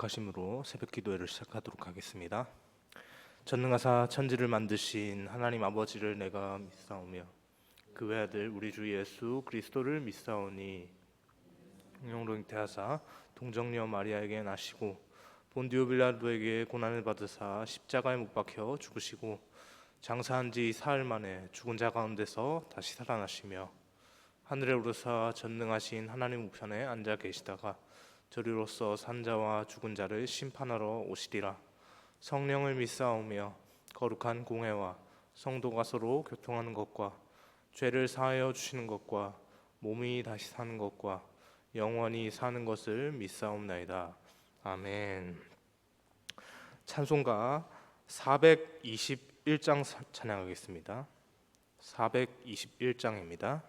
가심으로 새벽 기도회를 시작하도록 하겠습니다. 전능하사 천지를 만드신 하나님 아버지를 내가 믿사오며 그 외아들 우리 주 예수 그리스도를 믿사오니 영으로 잉태하사 동정녀 마리아에게 나시고 본디오 빌라도에게 고난을 받으사 십자가에 못 박혀 죽으시고 장사한 지 사흘 만에 죽은 자 가운데서 다시 살아나시며 하늘에 오르사 전능하신 하나님 우편에 앉아 계시다가 저리로서 산자와 죽은 자를 심판하러 오시리라. 성령을 믿사오며 거룩한 공회와 성도가 서로 교통하는 것과 죄를 사하여 주시는 것과 몸이 다시 사는 것과 영원히 사는 것을 믿사옵나이다. 아멘. 찬송가 421장 찬양하겠습니다. 421장입니다.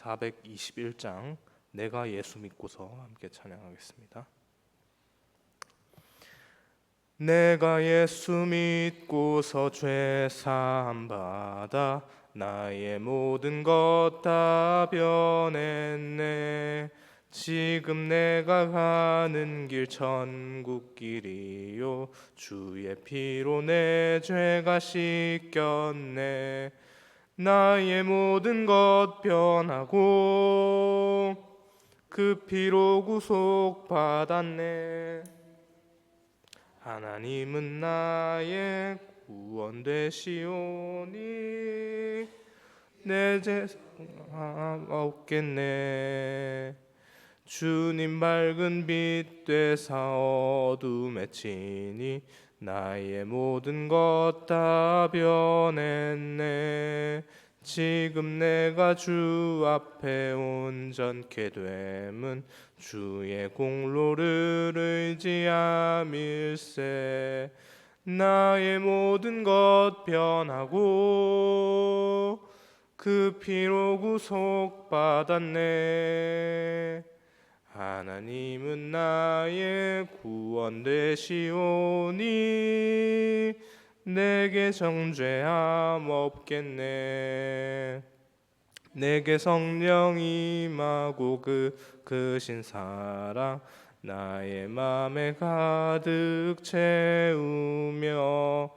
421장 내가 예수 믿고서 함께 찬양하겠습니다. 내가 예수 믿고서 죄 사함 받아 나의 모든 것 다 변했네. 지금 내가 가는 길 천국 길이요 주의 피로 내 죄가 씻겼네. 나의 모든 것 변하고 그 피로 구속받았네. 하나님은 나의 구원 되시오니 내 죄 없겠네. 주님 밝은 빛 되사 어둠에 치니 나의 모든 것 다 변했네. 지금 내가 주 앞에 온전케 됨은 주의 공로를 의지함일세. 나의 모든 것 변하고 그 피로 구속받았네. 하나님은 나의 구원 되시오니 내게 정죄함 없겠네. 내게 성령 임하고 크신 사랑 나의 맘에 가득 채우며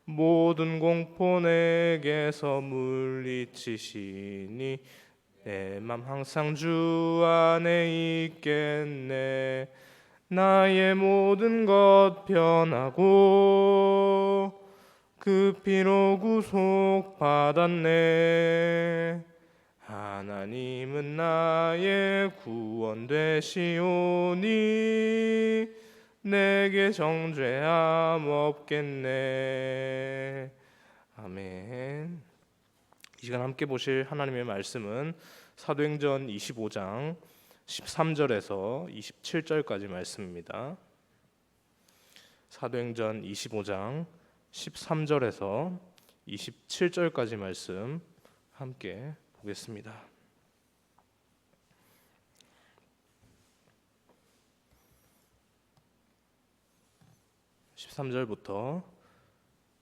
모든 공포 내게서 물리치시니 내 맘 항상 주 안에 있겠네. 나의 모든 것 변하고 그 피로 구속받았네. 하나님은 나의 구원 되시오니 내게 정죄함 없겠네. 아멘. 이 시간 함께 보실 하나님의 말씀은 사도행전 25장 13절에서 27절까지 말씀입니다. 사도행전 25장 13절에서 27절까지 말씀 함께 보겠습니다. 13절부터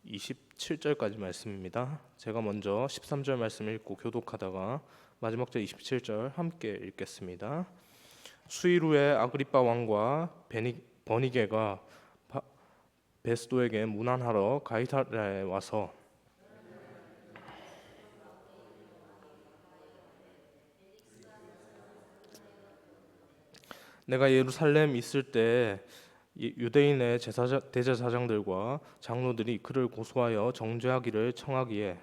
27절까지 말씀입니다. 제가 먼저 13절 말씀 읽고 교독하다가 마지막 절 27절 함께 읽겠습니다. 수일 후에 아그리빠 왕과 버니게가 베스도에게 문안하러 가이사랴에 와서 내가 예루살렘 있을 때 유대인의 대제사장들과 장로들이 그를 고소하여 정죄하기를 청하기에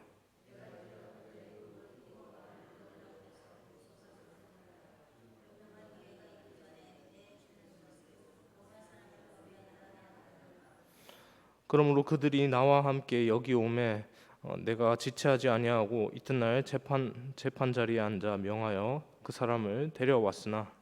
그러므로 그들이 나와 함께 여기 오매 내가 지체하지 아니하고 이튿날 재판 자리에 앉아 명하여 그 사람을 데려왔으나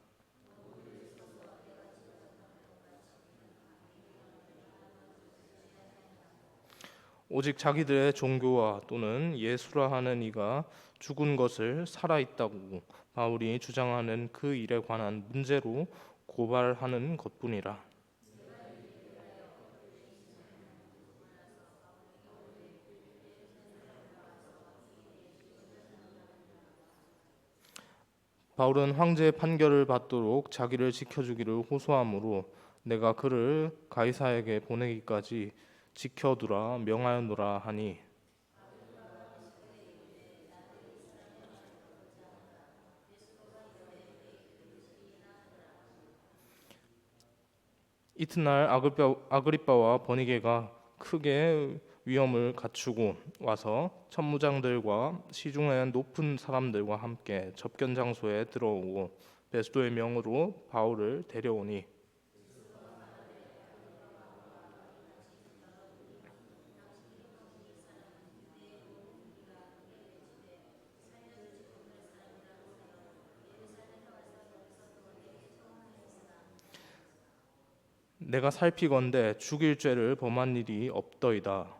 오직 자기들의 종교와 또는 예수라 하는 이가 죽은 것을 살아있다고 바울이 주장하는 그 일에 관한 문제로 고발하는 것뿐이라. 바울은 황제의 판결을 받도록 자기를 지켜주기를 호소하므로 내가 그를 가이사에게 보내기까지 지켜두라 명하였노라 하니, 이튿날 아그리빠와 버니게가 크게 위험을 갖추고 와서 천무장들과 시중의 높은 사람들과 함께 접견 장소에 들어오고 베스도의 명으로 바울을 데려오니, 내가 살피건대 죽일 죄를 범한 일이 없더이다.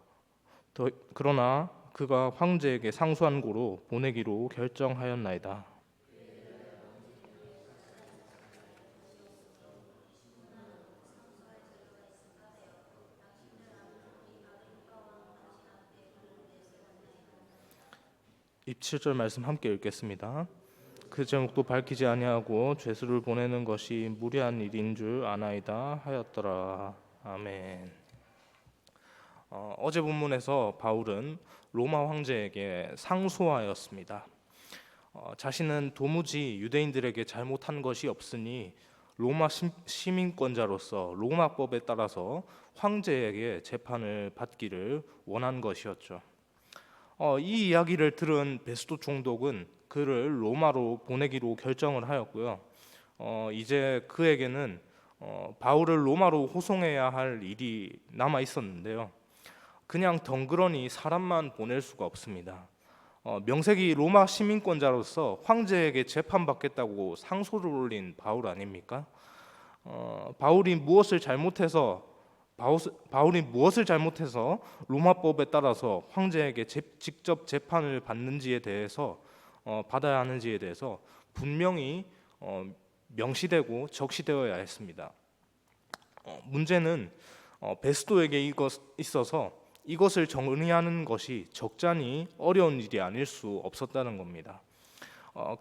그러나 그가 황제에게 상소한 고로 보내기로 결정하였나이다. 이 7절 말씀 함께 읽겠습니다. 그 제목도 밝히지 아니하고 죄수를 보내는 것이 무리한 일인 줄 아나이다 하였더라. 아멘. 어제 본문에서 바울은 로마 황제에게 상소하였습니다. 자신은 도무지 유대인들에게 잘못한 것이 없으니 로마 시민권자로서 로마법에 따라서 황제에게 재판을 받기를 원한 것이었죠. 이 이야기를 들은 베스도 총독은 그를 로마로 보내기로 결정을 하였고요. 이제 그에게는 바울을 로마로 호송해야 할 일이 남아 있었는데요. 그냥 덩그러니 사람만 보낼 수가 없습니다. 명색이 로마 시민권자로서 황제에게 재판받겠다고 상소를 올린 바울 아닙니까? 바울이 무엇을 잘못해서 로마법에 따라서 황제에게 직접 재판을 받는지에 대해서 받아야 하는지에 대해서 분명히 명시되고 적시되어야 했습니다. 문제는 베스도에게 있어서 이것을 정리하는 것이 적잖이 어려운 일이 아닐 수 없었다는 겁니다.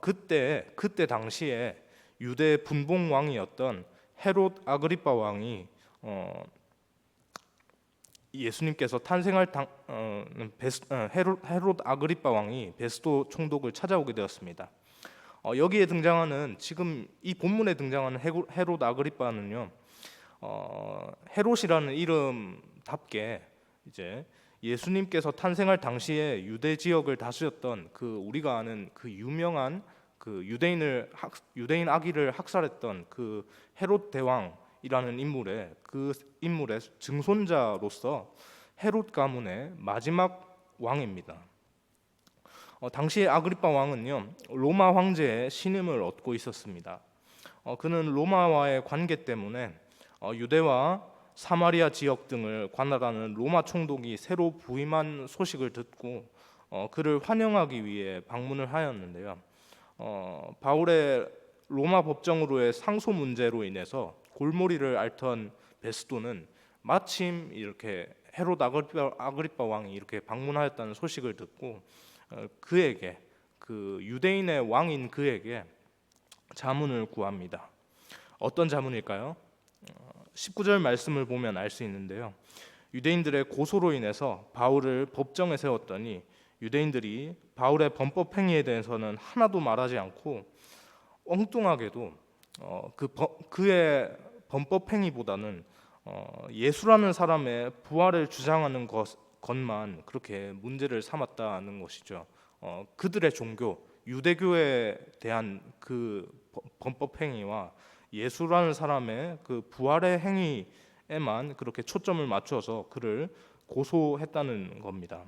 그때 당시에 유대 분봉 왕이었던 헤롯 아그리빠 왕이 예수님께서 탄생할 헤롯 아그리빠 왕이 베스도 총독을 찾아오게 되었습니다. 여기에 등장하는 지금 이 본문에 등장하는 헤롯 아그리빠는요, 헤롯이라는 이름답게 이제 예수님께서 탄생할 당시에 유대 지역을 다스렸던 그 우리가 아는 그 유명한 그 유대인 아기를 학살했던 그 헤롯 대왕이라는 인물의 증손자로서 헤롯 가문의 마지막 왕입니다. 당시 아그리빠 왕은요, 로마 황제의 신임을 얻고 있었습니다. 그는 로마와의 관계 때문에 유대와 사마리아 지역 등을 관할하는 로마 총독이 새로 부임한 소식을 듣고 그를 환영하기 위해 방문을 하였는데요. 바울의 로마 법정으로의 상소 문제로 인해서 골머리를 앓던 베스도는 마침 이렇게 헤롯 아그리빠 왕이 이렇게 방문하였다는 소식을 듣고 그에게, 그 유대인의 왕인 그에게 자문을 구합니다. 어떤 자문일까요? 19절 말씀을 보면 알 수 있는데요. 유대인들의 고소로 인해서 바울을 법정에 세웠더니 유대인들이 바울의 범법 행위에 대해서는 하나도 말하지 않고 엉뚱하게도 그의 범법 행위보다는 예수라는 사람의 부활을 주장하는 것만 그렇게 문제를 삼았다는 것이죠. 그들의 종교 유대교에 대한 그 범법 행위와 예수라는 사람의 그 부활의 행위에만 그렇게 초점을 맞춰서 그를 고소했다는 겁니다.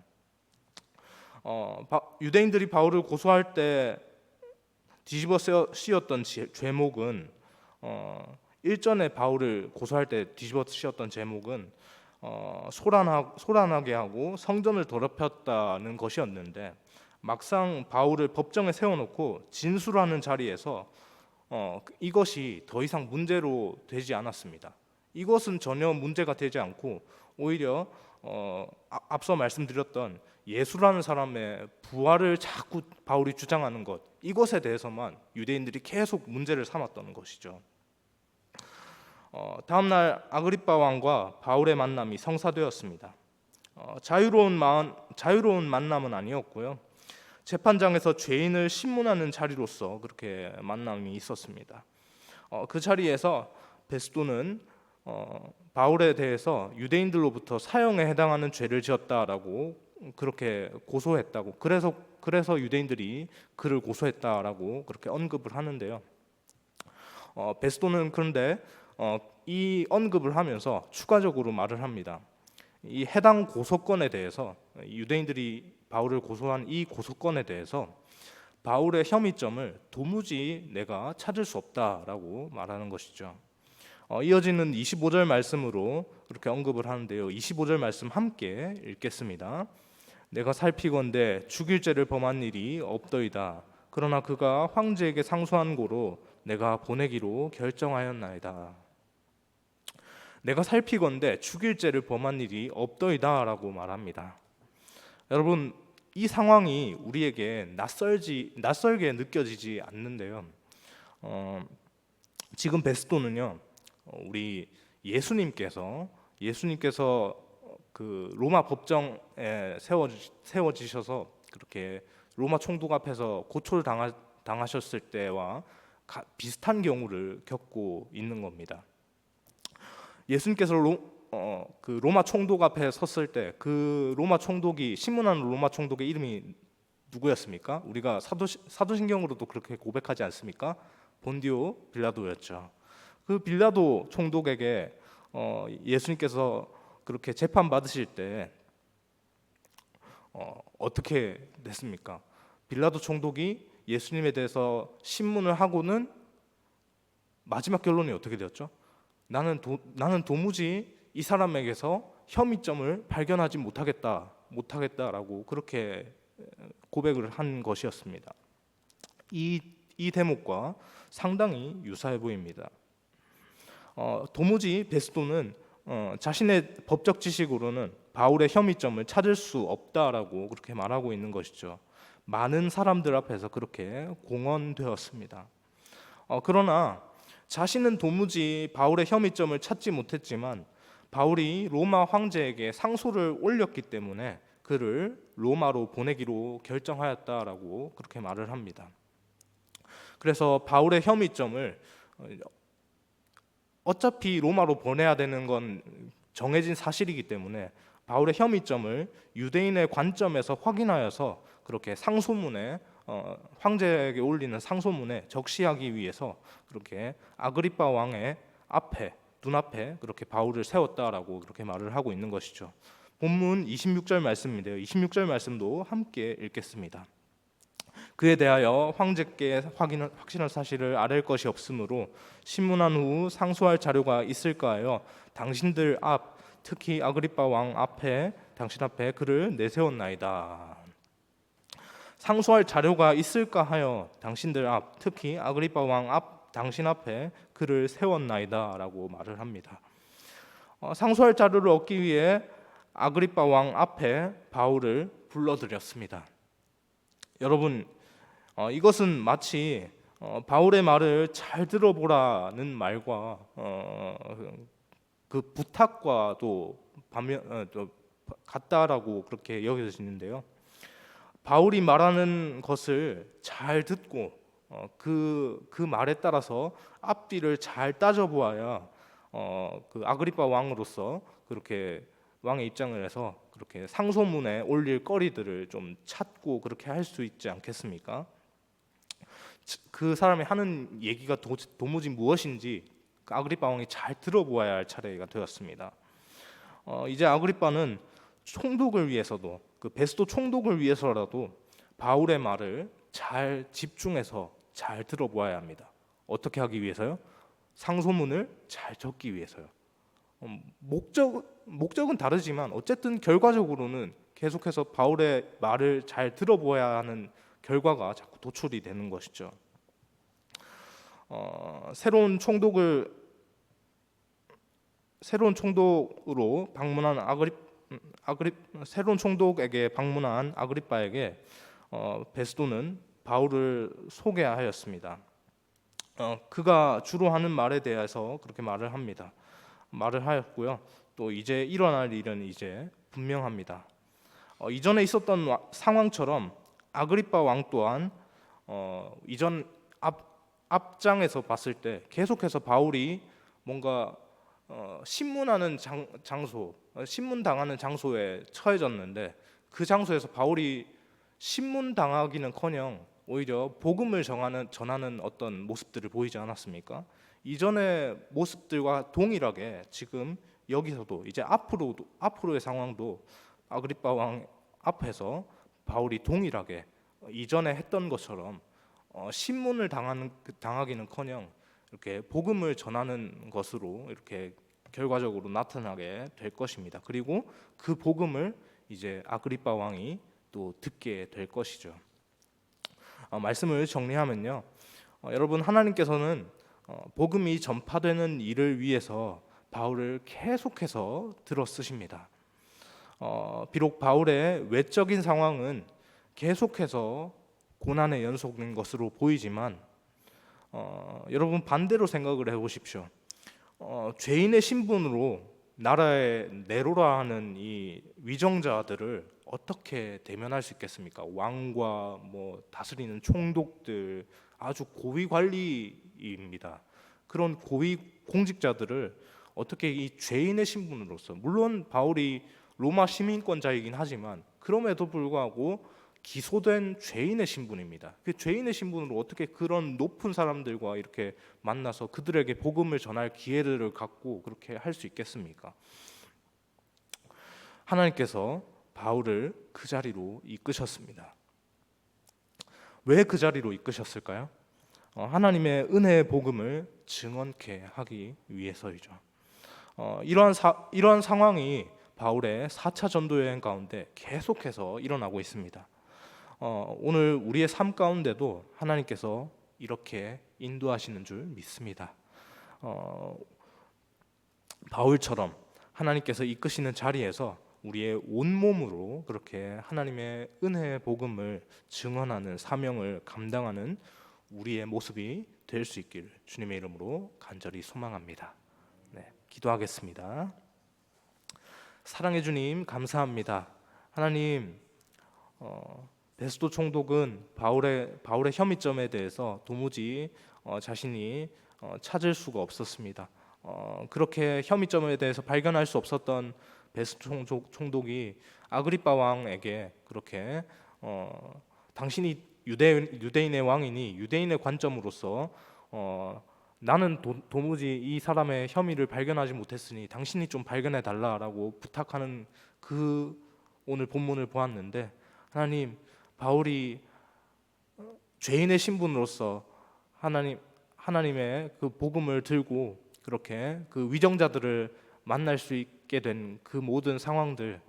유대인들이 바울을 고소할 때 뒤집어 씌웠던 제목은 일전에 바울을 고소할 때 뒤집어 씌웠던 제목은 소란하게 하고 성전을 더럽혔다는 것이었는데 막상 바울을 법정에 세워놓고 진술하는 자리에서 이것이 더 이상 문제로 되지 않았습니다. 이것은 전혀 문제가 되지 않고 오히려 앞서 말씀드렸던 예수라는 사람의 부활을 자꾸 바울이 주장하는 것, 이것에 대해서만 유대인들이 계속 문제를 삼았던 것이죠. 다음날 아그리빠 왕과 바울의 만남이 성사되었습니다. 자유로운 만남은 아니었고요. 재판장에서 죄인을 신문하는 자리로서 그렇게 만남이 있었습니다. 그 자리에서 베스도는 바울에 대해서 유대인들로부터 사형에 해당하는 죄를 지었다라고 그렇게 고소했다고, 그래서 유대인들이 그를 고소했다라고 그렇게 언급을 하는데요. 베스도는 그런데 이 언급을 하면서 추가적으로 말을 합니다. 이 해당 고소건에 대해서, 유대인들이 바울을 고소한 이 고소건에 대해서 바울의 혐의점을 도무지 내가 찾을 수 없다라고 말하는 것이죠. 이어지는 25절 말씀으로 그렇게 언급을 하는데요. 25절 말씀 함께 읽겠습니다. 내가 살피건대 죽일 죄를 범한 일이 없더이다. 그러나 그가 황제에게 상소한 고로 내가 보내기로 결정하였나이다. 내가 살피건대 죽일 죄를 범한 일이 없더이다 라고 말합니다. 여러분, 이 상황이 우리에게 낯설게 느껴지지 않는데요. 지금 베스도는요, 우리 예수님께서 그 로마 법정에 세워지셔서 그렇게 로마 총독 앞에서 고초를 당하셨을 때와 비슷한 경우를 겪고 있는 겁니다. 예수님께서 그 로마 총독 앞에 섰을 때 그 로마 총독이, 신문하는 로마 총독의 이름이 누구였습니까? 우리가 사도신경으로도 그렇게 고백하지 않습니까? 본디오 빌라도였죠. 그 빌라도 총독에게 예수님께서 그렇게 재판 받으실 때 어떻게 됐습니까? 빌라도 총독이 예수님에 대해서 신문을 하고는 마지막 결론이 어떻게 되었죠? 나는 도무지 이 사람에게서 혐의점을 발견하지 못하겠다라고 그렇게 고백을 한 것이었습니다. 이 대목과 상당히 유사해 보입니다. 도무지 베스도는 자신의 법적 지식으로는 바울의 혐의점을 찾을 수 없다라고 그렇게 말하고 있는 것이죠. 많은 사람들 앞에서 그렇게 공언되었습니다. 그러나 자신은 도무지 바울의 혐의점을 찾지 못했지만 바울이 로마 황제에게 상소를 올렸기 때문에 그를 로마로 보내기로 결정하였다라고 그렇게 말을 합니다. 그래서 바울의 혐의점을 어차피 로마로 보내야 되는 건 정해진 사실이기 때문에 바울의 혐의점을 유대인의 관점에서 확인하여서 그렇게 상소문에 황제에게 올리는 상소문에 적시하기 위해서 그렇게 아그리빠 왕의 눈앞에 그렇게 바울을 세웠다라고 그렇게 말을 하고 있는 것이죠. 본문 26절 말씀인데요. 26절 말씀도 함께 읽겠습니다. 그에 대하여 황제께 확신할 사실을 아랠 것이 없으므로 신문한 후 상소할 자료가 있을까 하여 당신들 앞, 특히 아그리빠 왕 앞에, 당신 앞에 그를 내세웠나이다. 상소할 자료가 있을까 하여 당신들 앞, 특히 아그리빠 왕 앞, 당신 앞에 그를 세웠나이다 라고 말을 합니다. 상소할 자료를 얻기 위해 아그리빠 왕 앞에 바울을 불러들였습니다. 여러분, 이것은 마치 바울의 말을 잘 들어보라는 말과 그 부탁과도 같다라고 그렇게 여겨지는데요. 바울이 말하는 것을 잘 듣고 그 말에 따라서 앞뒤를 잘 따져보아야 그 아그리빠 왕으로서 그렇게 왕의 입장을 해서 그렇게 상소문에 올릴 거리들을 좀 찾고 그렇게 할 수 있지 않겠습니까? 그 사람이 하는 얘기가 도무지 무엇인지 아그리빠 왕이 잘 들어보아야 할 차례가 되었습니다. 이제 아그리빠는 총독을 위해서도, 그 베스도 총독을 위해서라도 바울의 말을 잘 집중해서 잘 들어보아야 합니다. 어떻게 하기 위해서요? 상소문을 잘 적기 위해서요. 목적은 다르지만 어쨌든 결과적으로는 계속해서 바울의 말을 잘 들어보아야 하는 결과가 자꾸 도출이 되는 것이죠. 새로운 총독으로 방문한 새로운 총독에게 방문한 아그리빠에게 베스도는 바울을 소개하였습니다. 그가 주로 하는 말에 대해서 그렇게 말을 하였고요. 또 이제 일어날 일은 이제 분명합니다. 이전에 있었던 상황처럼 아그리빠 왕 또한 이전 앞장에서 봤을 때 계속해서 바울이 뭔가 신문하는 장소, 신문당하는 장소에 처해졌는데 그 장소에서 바울이 신문당하기는커녕 오히려 복음을 전하는 어떤 모습들을 보이지 않았습니까? 이전의 모습들과 동일하게 지금 여기서도 이제 앞으로의 상황도 아그리빠 왕 앞에서 바울이 동일하게 이전에 했던 것처럼 신문을 당하기는커녕 이렇게 복음을 전하는 것으로 이렇게 결과적으로 나타나게 될 것입니다. 그리고 그 복음을 이제 아그리빠 왕이 또 듣게 될 것이죠. 말씀을 정리하면요, 여러분, 하나님께서는 복음이 전파되는 일을 위해서 바울을 계속해서 들어 쓰십니다. 비록 바울의 외적인 상황은 계속해서 고난의 연속인 것으로 보이지만 여러분 반대로 생각을 해보십시오. 죄인의 신분으로 나라의 네로라 하는 이 위정자들을 어떻게 대면할 수 있겠습니까? 왕과 다스리는 총독들, 아주 고위 관리입니다. 그런 고위 공직자들을 어떻게 이 죄인의 신분으로서, 물론 바울이 로마 시민권자이긴 하지만 그럼에도 불구하고 기소된 죄인의 신분입니다. 그 죄인의 신분으로 어떻게 그런 높은 사람들과 이렇게 만나서 그들에게 복음을 전할 기회를 갖고 그렇게 할 수 있겠습니까? 하나님께서 바울을 그 자리로 이끄셨습니다. 왜 그 자리로 이끄셨을까요? 하나님의 은혜의 복음을 증언케 하기 위해서이죠. 이러한 상황이 바울의 4차 전도 여행 가운데 계속해서 일어나고 있습니다. 오늘 우리의 삶 가운데도 하나님께서 이렇게 인도하시는 줄 믿습니다. 바울처럼 하나님께서 이끄시는 자리에서 우리의 온몸으로 그렇게 하나님의 은혜의 복음을 증언하는 사명을 감당하는 우리의 모습이 될 수 있기를 주님의 이름으로 간절히 소망합니다. 기도하겠습니다. 사랑해 주님, 감사합니다. 하나님, 베스도 총독은 바울의 혐의점에 대해서 도무지 자신이 찾을 수가 없었습니다. 그렇게 혐의점에 대해서 발견할 수 없었던 베스도 총독이 아그리빠 왕에게 그렇게 당신이 유대인의 왕이니 유대인의 관점으로서 나는 도무지 이 사람의 혐의를 발견하지 못했으니 당신이 좀 발견해 달라라고 부탁하는 그 오늘 본문을 보았는데, 하나님, 바울이 죄인의 신분으로서 하나님의 그 복음을 들고 그렇게 그 위정자들을 만날 수 있게 된 그 모든 상황들,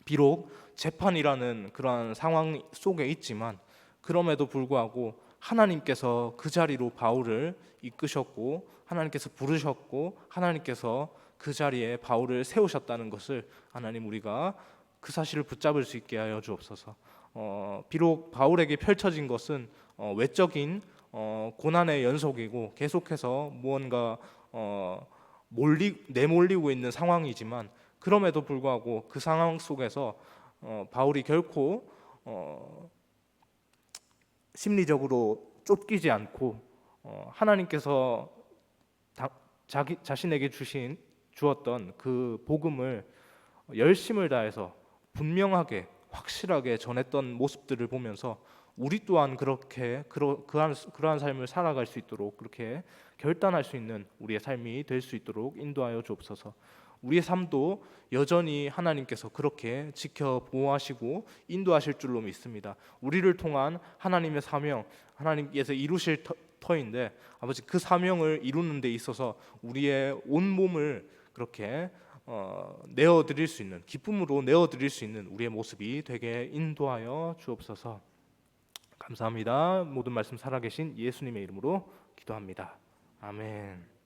비록 재판이라는 그러한 상황 속에 있지만 그럼에도 불구하고 하나님께서 그 자리로 바울을 이끄셨고 하나님께서 부르셨고 하나님께서 그 자리에 바울을 세우셨다는 것을 하나님, 우리가 그 사실을 붙잡을 수 있게 하여 주옵소서. 비록 바울에게 펼쳐진 것은 외적인 고난의 연속이고 계속해서 무언가 내몰리고 있는 상황이지만 그럼에도 불구하고 그 상황 속에서 바울이 결코 심리적으로 쫓기지 않고 하나님께서 자신에게 주었던 그 복음을 열심을 다해서 분명하게 확실하게 전했던 모습들을 보면서 우리 또한 그렇게 그러한 삶을 살아갈 수 있도록 그렇게 결단할 수 있는 우리의 삶이 될 수 있도록 인도하여 주옵소서. 우리의 삶도 여전히 하나님께서 그렇게 지켜 보호하시고 인도하실 줄로 믿습니다. 우리를 통한 하나님의 사명, 하나님께서 이루실 터인데 아버지, 그 사명을 이루는 데 있어서 우리의 온 몸을 그렇게 내어드릴 수 있는, 기쁨으로 내어드릴 수 있는 우리의 모습이 되게 인도하여 주옵소서. 감사합니다. 모든 말씀 살아계신 예수님의 이름으로 기도합니다. 아멘.